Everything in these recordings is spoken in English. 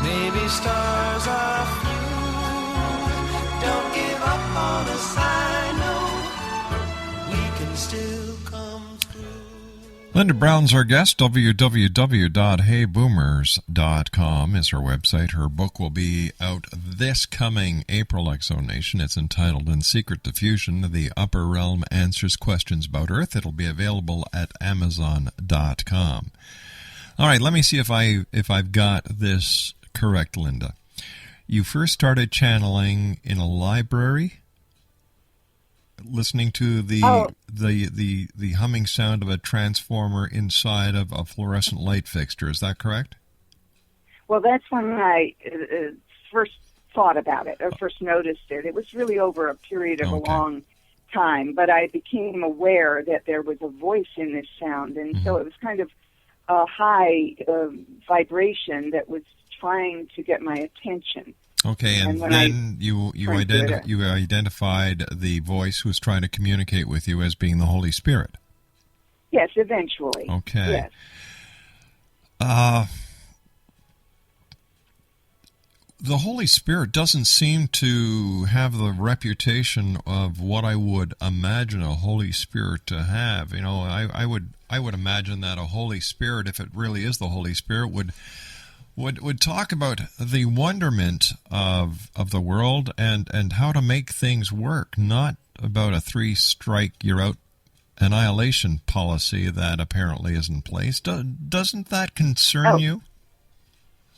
Maybe stars are few. Don't give up on us, I know we can still come through. Linda Brown's our guest. www.heyboomers.com is her website. Her book will be out this coming April, Exonation. It's entitled In Secret Diffusion, The Upper Realm Answers Questions About Earth. It'll be available at Amazon.com. All right, let me see if I've got this correct, Linda. You first started channeling in a library, listening to the humming sound of a transformer inside of a fluorescent light fixture. Is that correct? Well, that's when I first thought about it, or first noticed it. It was really over a period of a long time, but I became aware that there was a voice in this sound, and so it was kind of a high vibration that was trying to get my attention. Okay, and then you identified the voice who was trying to communicate with you as being the Holy Spirit. Yes, eventually. Okay. Yes. The Holy Spirit doesn't seem to have the reputation of what I would imagine a Holy Spirit to have. You know, I would imagine that a Holy Spirit, if it really is the Holy Spirit, would talk about the wonderment of the world and how to make things work, not about a three-strike, you're out annihilation policy that apparently is in place. Doesn't that concern you?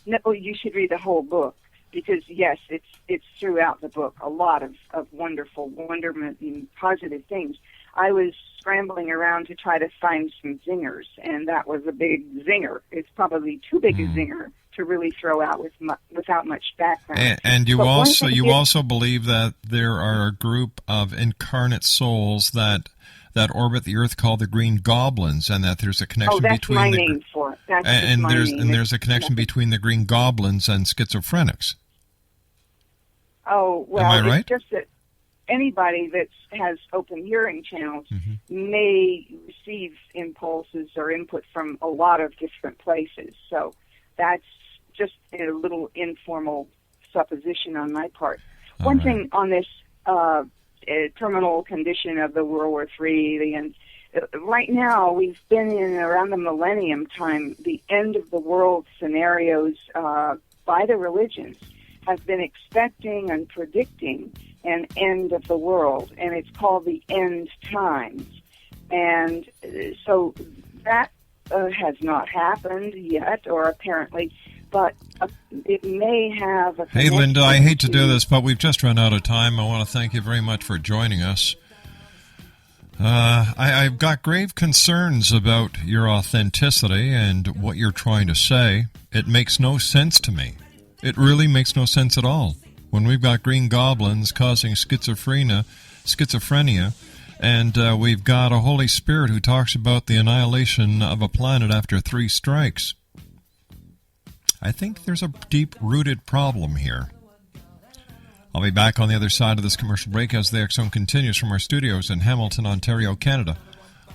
No, you should read the whole book, because, yes, it's throughout the book, a lot of wonderful wonderment and positive things. I was scrambling around to try to find some zingers, and that was a big zinger. It's probably too big a zinger to really throw out without much background. And you also believe that there are a group of incarnate souls that orbit the Earth called the Green Goblins, and that there's a connection between my name for it. There's a connection between the Green Goblins and schizophrenics. Oh, well, am I right? It's just that anybody that has open hearing channels may receive impulses or input from a lot of different places. So that's just a little informal supposition on my part. One thing on this terminal condition of the World War III, right now we've been in around the millennium time, the end of the world scenarios by the religions have been expecting and predicting an end of the world, and it's called the end times. And so that has not happened yet, or apparently, but it may have a... Hey, Linda, I hate to do this, but we've just run out of time. I want to thank you very much for joining us. I've got grave concerns about your authenticity and what you're trying to say. It makes no sense to me. It really makes no sense at all. When we've got green goblins causing schizophrenia, and we've got a Holy Spirit who talks about the annihilation of a planet after 3 strikes. I think there's a deep-rooted problem here. I'll be back on the other side of this commercial break as the X Zone continues from our studios in Hamilton, Ontario, Canada,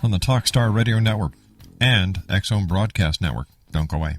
on the Talkstar Radio Network and X Zone Broadcast Network. Don't go away.